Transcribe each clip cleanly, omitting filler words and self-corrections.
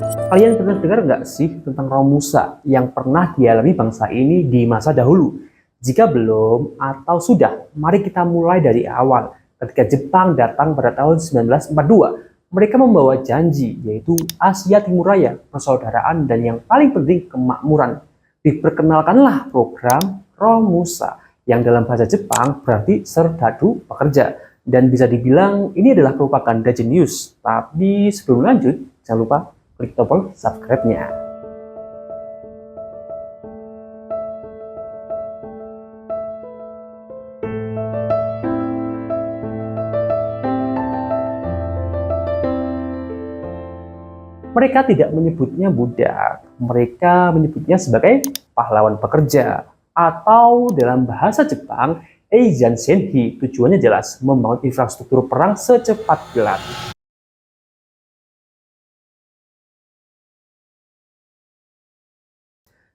Kalian pernah dengar nggak sih tentang Romusa yang pernah dialami bangsa ini di masa dahulu? Jika belum atau sudah, mari kita mulai dari awal. Ketika Jepang datang pada tahun 1942, mereka membawa janji, yaitu Asia Timur Raya, persaudaraan, dan yang paling penting kemakmuran. Diperkenalkanlah program Romusa, yang dalam bahasa Jepang berarti serdadu pekerja. Dan bisa dibilang ini adalah propaganda jenius. Tapi sebelum lanjut, jangan lupa klik tombol subscribe-nya. Mereka tidak menyebutnya budak, mereka menyebutnya sebagai pahlawan pekerja. Atau dalam bahasa Jepang, Eizan Senhi, tujuannya jelas, membangun infrastruktur perang secepat kilat.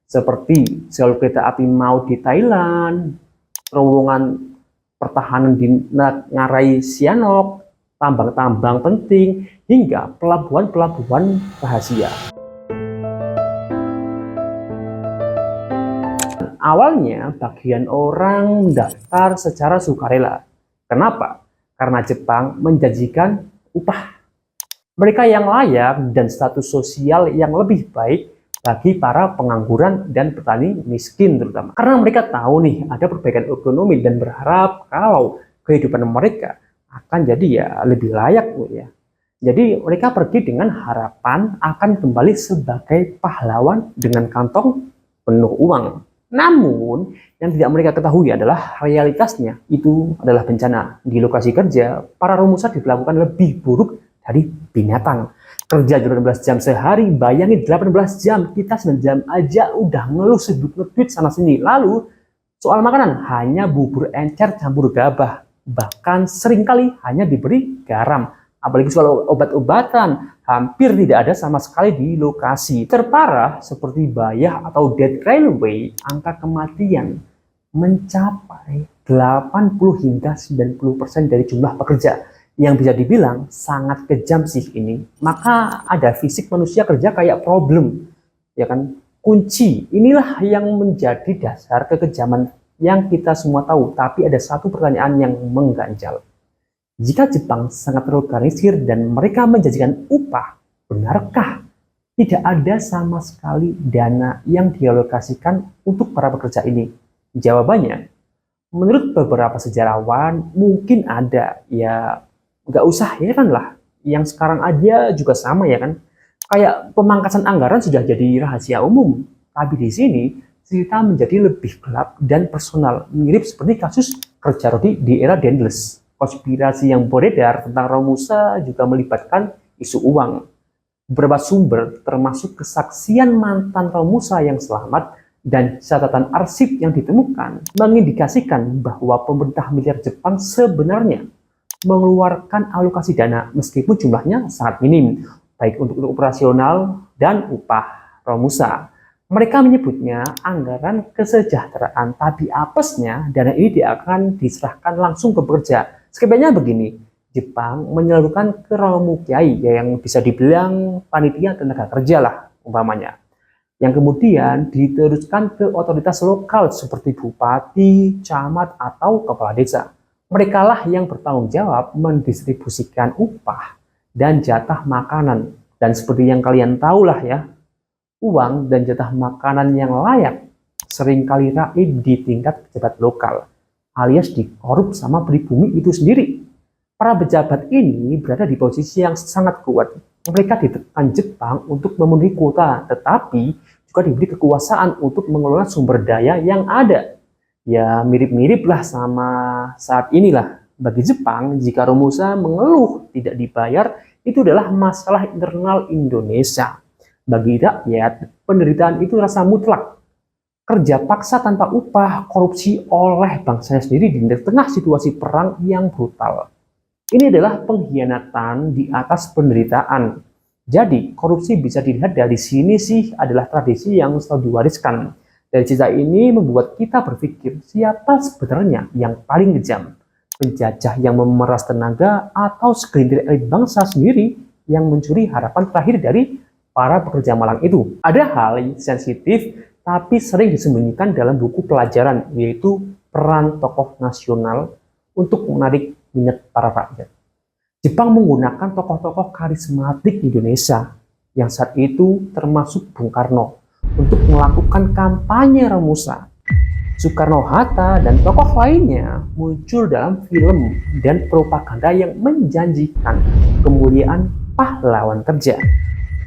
Seperti jalur kereta api maut di Thailand, terowongan pertahanan di Ngarai Sianok, tambang-tambang penting, hingga pelabuhan-pelabuhan rahasia. Awalnya, bagian orang mendaftar secara sukarela. Kenapa? Karena Jepang menjanjikan upah mereka yang layak dan status sosial yang lebih baik bagi para pengangguran dan petani miskin terutama. Karena mereka tahu nih ada perbaikan ekonomi dan berharap kalau kehidupan mereka akan jadi ya lebih layak ya. Jadi mereka pergi dengan harapan akan kembali sebagai pahlawan dengan kantong penuh uang. Namun yang tidak mereka ketahui adalah realitasnya itu adalah bencana. Di lokasi kerja, para Romusa diperlakukan lebih buruk dari binatang. Kerja 18 jam sehari, bayangin 18 jam, kita 9 jam aja udah ngeluh sibuk nge-tweet sana sini. Lalu soal makanan hanya bubur encer campur gabah, bahkan seringkali hanya diberi garam. Apalagi soal obat-obatan, hampir tidak ada sama sekali di lokasi. Terparah seperti Bayah atau Dead Railway, angka kematian mencapai 80 hingga 90% dari jumlah pekerja, yang bisa dibilang sangat kejam sih ini. Maka ada fisik manusia kerja kayak problem, ya kan? Kunci inilah yang menjadi dasar kekejaman yang kita semua tahu. Tapi ada satu pertanyaan yang mengganjal. Jika Jepang sangat terorganisir dan mereka menjanjikan upah, benarkah tidak ada sama sekali dana yang dialokasikan untuk para pekerja ini? Jawabannya, menurut beberapa sejarawan mungkin ada, ya nggak usah ya kan lah, yang sekarang aja juga sama ya kan, kayak pemangkasan anggaran sudah jadi rahasia umum. Tapi di sini cerita menjadi lebih gelap dan personal, mirip seperti kasus kerja rodi di era Dendles. Konspirasi yang beredar tentang Romusa juga melibatkan isu uang. Beberapa sumber termasuk kesaksian mantan Romusa yang selamat dan catatan arsip yang ditemukan mengindikasikan bahwa pemerintah militer Jepang sebenarnya mengeluarkan alokasi dana meskipun jumlahnya sangat minim, baik untuk operasional dan upah Romusa. Mereka menyebutnya anggaran kesejahteraan, tapi apesnya dana ini akan diserahkan langsung ke pekerja. Skemanya begini, Jepang menyalurkan ke Romukiai yang bisa dibilang panitia tenaga kerja lah umpamanya, yang kemudian diteruskan ke otoritas lokal seperti bupati, camat, atau kepala desa. Mereka lah yang bertanggung jawab mendistribusikan upah dan jatah makanan. Dan seperti yang kalian tahu lah ya, uang dan jatah makanan yang layak seringkali raib di tingkat pejabat lokal, alias dikorup sama pribumi itu sendiri. Para pejabat ini berada di posisi yang sangat kuat. Mereka ditekan Jepang untuk memenuhi kuota, tetapi juga diberi kekuasaan untuk mengelola sumber daya yang ada. Ya mirip-mirip lah sama saat inilah. Bagi Jepang, jika Romusa mengeluh tidak dibayar, itu adalah masalah internal Indonesia. Bagi rakyat, penderitaan itu rasa mutlak. Kerja paksa tanpa upah, korupsi oleh bangsanya sendiri di tengah situasi perang yang brutal. Ini adalah pengkhianatan di atas penderitaan. Jadi, korupsi bisa dilihat dari sini sih adalah tradisi yang selalu diwariskan. Dari cerita ini membuat kita berpikir siapa sebenarnya yang paling kejam, penjajah yang memeras tenaga atau segelintir elit bangsa sendiri yang mencuri harapan terakhir dari para pekerja malang itu. Ada hal yang sensitif tapi sering disembunyikan dalam buku pelajaran, yaitu peran tokoh nasional untuk menarik minat para rakyat. Jepang menggunakan tokoh-tokoh karismatik Indonesia yang saat itu termasuk Bung Karno untuk melakukan kampanye Romusa. Soekarno-Hatta dan tokoh lainnya muncul dalam film dan propaganda yang menjanjikan kemuliaan pahlawan kerja.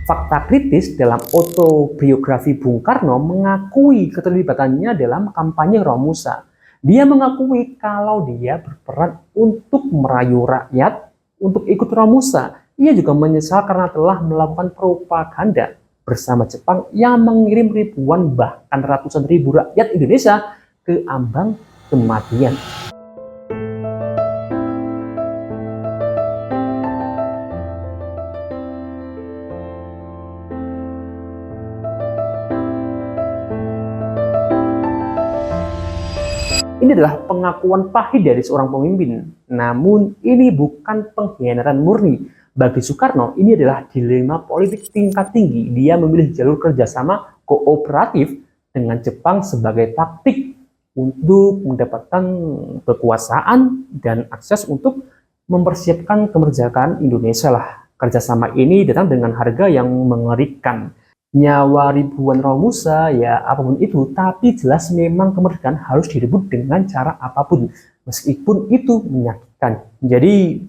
Fakta kritis dalam autobiografi Bung Karno mengakui keterlibatannya dalam kampanye Romusa. Dia mengakui kalau dia berperan untuk merayu rakyat untuk ikut Romusa. Ia juga menyesal karena telah melakukan propaganda bersama Jepang yang mengirim ribuan bahkan ratusan ribu rakyat Indonesia ke ambang kematian. Ini adalah pengakuan pahit dari seorang pemimpin. Namun ini bukan pengkhianatan murni. Bagi Soekarno, ini adalah dilema politik tingkat tinggi. Dia memilih jalur kerjasama kooperatif dengan Jepang sebagai taktik untuk mendapatkan kekuasaan dan akses untuk mempersiapkan kemerdekaan Indonesia lah. Kerjasama ini datang dengan harga yang mengerikan. Nyawa ribuan Romusa, ya apapun itu, tapi jelas memang kemerdekaan harus direbut dengan cara apapun, meskipun itu menyakitkan. Jadi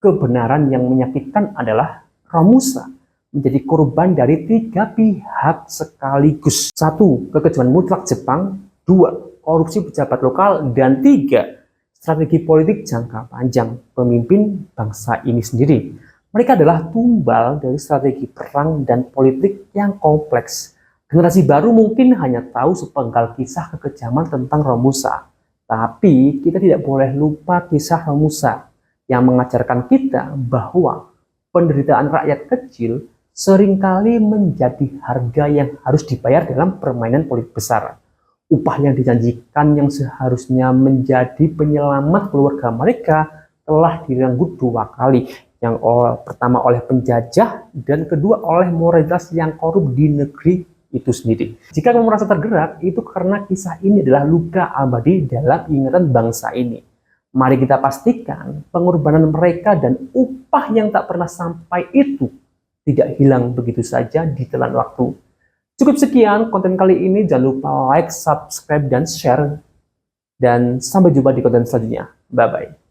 kebenaran yang menyakitkan adalah Romusa menjadi korban dari tiga pihak sekaligus. Satu, kekejuan mutlak Jepang. Dua, korupsi pejabat lokal. Dan tiga, strategi politik jangka panjang pemimpin bangsa ini sendiri. Mereka adalah tumbal dari strategi perang dan politik yang kompleks. Generasi baru mungkin hanya tahu sepenggal kisah kekejaman tentang Romusa. Tapi kita tidak boleh lupa kisah Romusa yang mengajarkan kita bahwa penderitaan rakyat kecil seringkali menjadi harga yang harus dibayar dalam permainan politik besar. Upah yang dijanjikan yang seharusnya menjadi penyelamat keluarga mereka telah direnggut dua kali. Yang pertama oleh penjajah dan kedua oleh moralitas yang korup di negeri itu sendiri. Jika kamu merasa tergerak, itu karena kisah ini adalah luka abadi dalam ingatan bangsa ini. Mari kita pastikan pengorbanan mereka dan upah yang tak pernah sampai itu tidak hilang begitu saja di telan waktu. Cukup sekian konten kali ini, jangan lupa like, subscribe, dan share. Dan sampai jumpa di konten selanjutnya. Bye-bye.